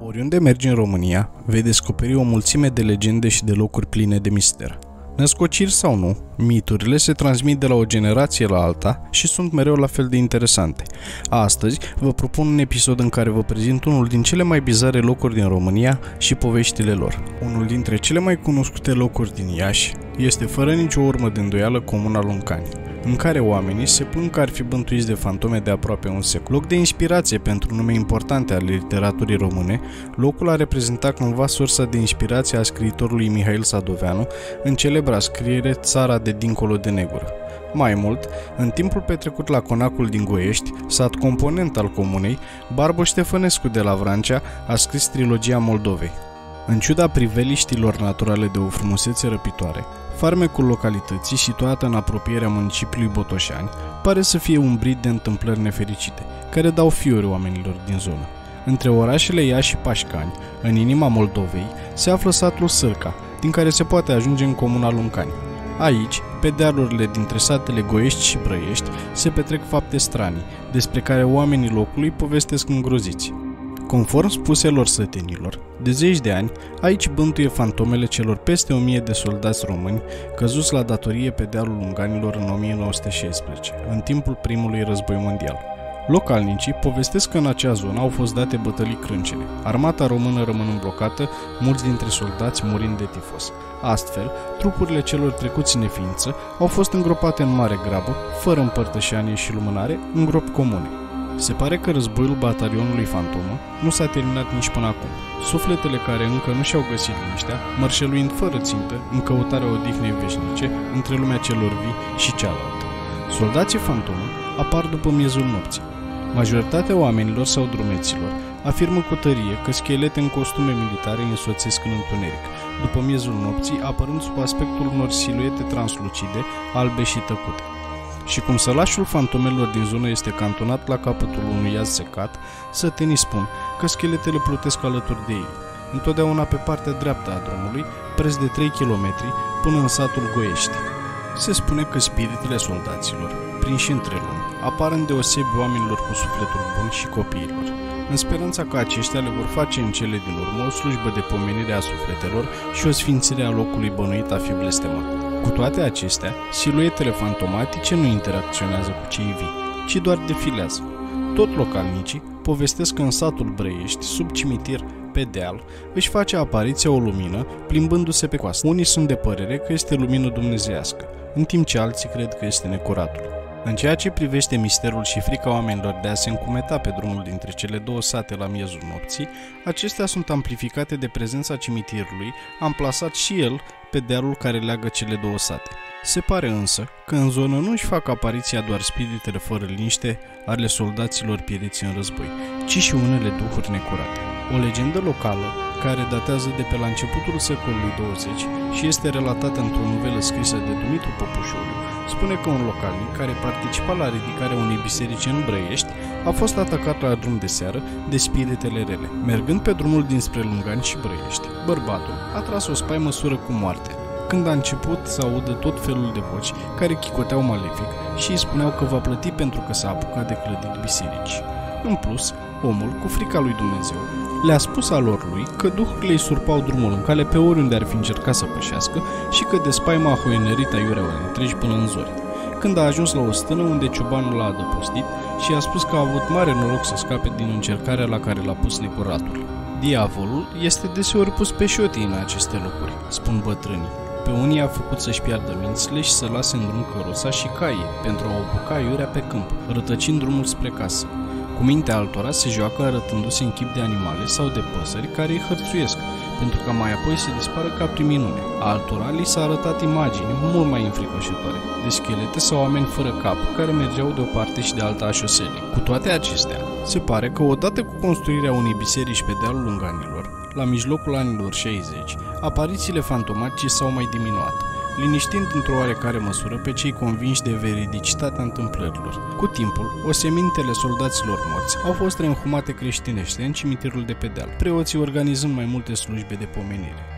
Oriunde mergi în România, vei descoperi o mulțime de legende și de locuri pline de mister. Născociri sau nu, miturile se transmit de la o generație la alta și sunt mereu la fel de interesante. Astăzi vă propun un episod în care vă prezint unul din cele mai bizare locuri din România și poveștile lor. Unul dintre cele mai cunoscute locuri din Iași este fără nicio urmă de îndoială Comuna Luncani, în care oamenii se plâng că ar fi bântuiți de fantome de aproape un secol. Loc de inspirație pentru nume importante ale literaturii române, locul a reprezentat cândva sursa de inspirație a scriitorului Mihail Sadoveanu în celebra scriere Țara de dincolo de Negură. Mai mult, în timpul petrecut la Conacul din Goiești, sat component al comunei, Barbu Ștefănescu de la Vrancea a scris trilogia Moldovei. În ciuda priveliștilor naturale de o frumusețe răpitoare, farmecul localității, situată în apropierea municipiului Botoșani, pare să fie umbrit de întâmplări nefericite, care dau fiori oamenilor din zonă. Între orașele Iași și Pașcani, în inima Moldovei, se află satul Sârca, din care se poate ajunge în Comuna Luncani. Aici, pe dealurile dintre satele Goiești și Brăiești, se petrec fapte stranii, despre care oamenii locului povestesc îngroziți. Conform spuselor sătenilor, de zeci de ani, aici bântuie fantomele celor peste 1000 de soldați români căzuți la datorie pe dealul Lunganilor în 1916, în timpul primului război mondial. Localnicii povestesc că în acea zonă au fost date bătălii crâncene, armata română rămânând blocată, mulți dintre soldați murind de tifos. Astfel, trupurile celor trecuți în neființă au fost îngropate în mare grabă, fără împărtășanie și lumânare, în gropi comune. Se pare că războiul batalionului Fantomă nu s-a terminat nici până acum. Sufletele care încă nu și-au găsit liniștea, mărșăluind fără țintă în căutarea odihnei veșnice între lumea celor vii și cealaltă. Soldații Fantomă apar după miezul nopții. Majoritatea oamenilor sau drumeților afirmă cu tărie că schelete în costume militare îi însoțesc în întuneric, după miezul nopții apărând sub aspectul unor siluete translucide, albe și tăcute. Și cum sălașul fantomelor din zonă este cantonat la capătul unui iaz secat, sătenii spun că scheletele plutesc alături de ei, întotdeauna pe partea dreaptă a drumului, preț de 3 km, până în satul Goiești. Se spune că spiritele soldaților, prinși între lumi, apar îndeosebi oamenilor cu sufletul bun și copiilor, în speranța că aceștia le vor face în cele din urmă o slujbă de pomenire a sufletelor și o sfințire a locului bănuit a fi blestemat. Cu toate acestea, siluetele fantomatice nu interacționează cu cei vii, ci doar defilează. Tot localnicii povestesc că în satul Brăiești, sub cimitir, pe deal, își face apariția o lumină plimbându-se pe coastă. Unii sunt de părere că este lumină dumnezeiască, în timp ce alții cred că este necuratul. În ceea ce privește misterul și frica oamenilor de a se încumeta pe drumul dintre cele două sate la miezul nopții, acestea sunt amplificate de prezența cimitirului, amplasat și el pe dealul care leagă cele două sate. Se pare însă că în zonă nu își fac apariția doar spiritele fără liniște ale soldaților pieriți în război, ci și unele duhuri necurate. O legendă locală, care datează de pe la începutul secolului 20 și este relatată într-o novelă scrisă de Dumitru Popușoriu, spune că un localnic care participa la ridicarea unei biserici în Brăiești a fost atacat la drum de seară de spiritele rele. Mergând pe drumul dinspre Lungani și Brăiești, bărbatul a tras o spaimăsură cu moarte, când a început să audă tot felul de voci care chicoteau malefic și îi spuneau că va plăti pentru că s-a apucat de clădit biserici. În plus, omul, cu frica lui Dumnezeu, le-a spus alor lui că duhurile îi surpau drumul în cale pe oriunde ar fi încercat să pășească și că de spaima a hoinărit aiurea ori întregi până în zori. Când a ajuns la o stână unde ciobanul l-a adăpostit și i-a spus că a avut mare noroc să scape din încercarea la care l-a pus necuratul. Diavolul este deseori pus pe șotii în aceste locuri, spun bătrânii. Pe unii a făcut să-și piardă mințile și să lase în drum căruța și caii pentru a opuca aiurea pe câmp, rătăcind drumul spre casă. Cu mintea altora se joacă arătându-se în chip de animale sau de păsări care îi hărțuiesc, pentru ca mai apoi să dispară ca prin minune. Altora li s-a arătat imagini mult mai înfricoșătoare, de schelete sau oameni fără cap care mergeau de o parte și de alta a șoselei. Cu toate acestea, se pare că odată cu construirea unei biserici pe dealul Lunganilor, la mijlocul anilor 60, aparițiile fantomatice s-au mai diminuat, liniștind într-o oarecare măsură pe cei convinși de veridicitatea întâmplărilor. Cu timpul, osemintele soldaților morți au fost reînhumate creștinește în cimitirul de pe deal, preoții organizând mai multe slujbe de pomenire.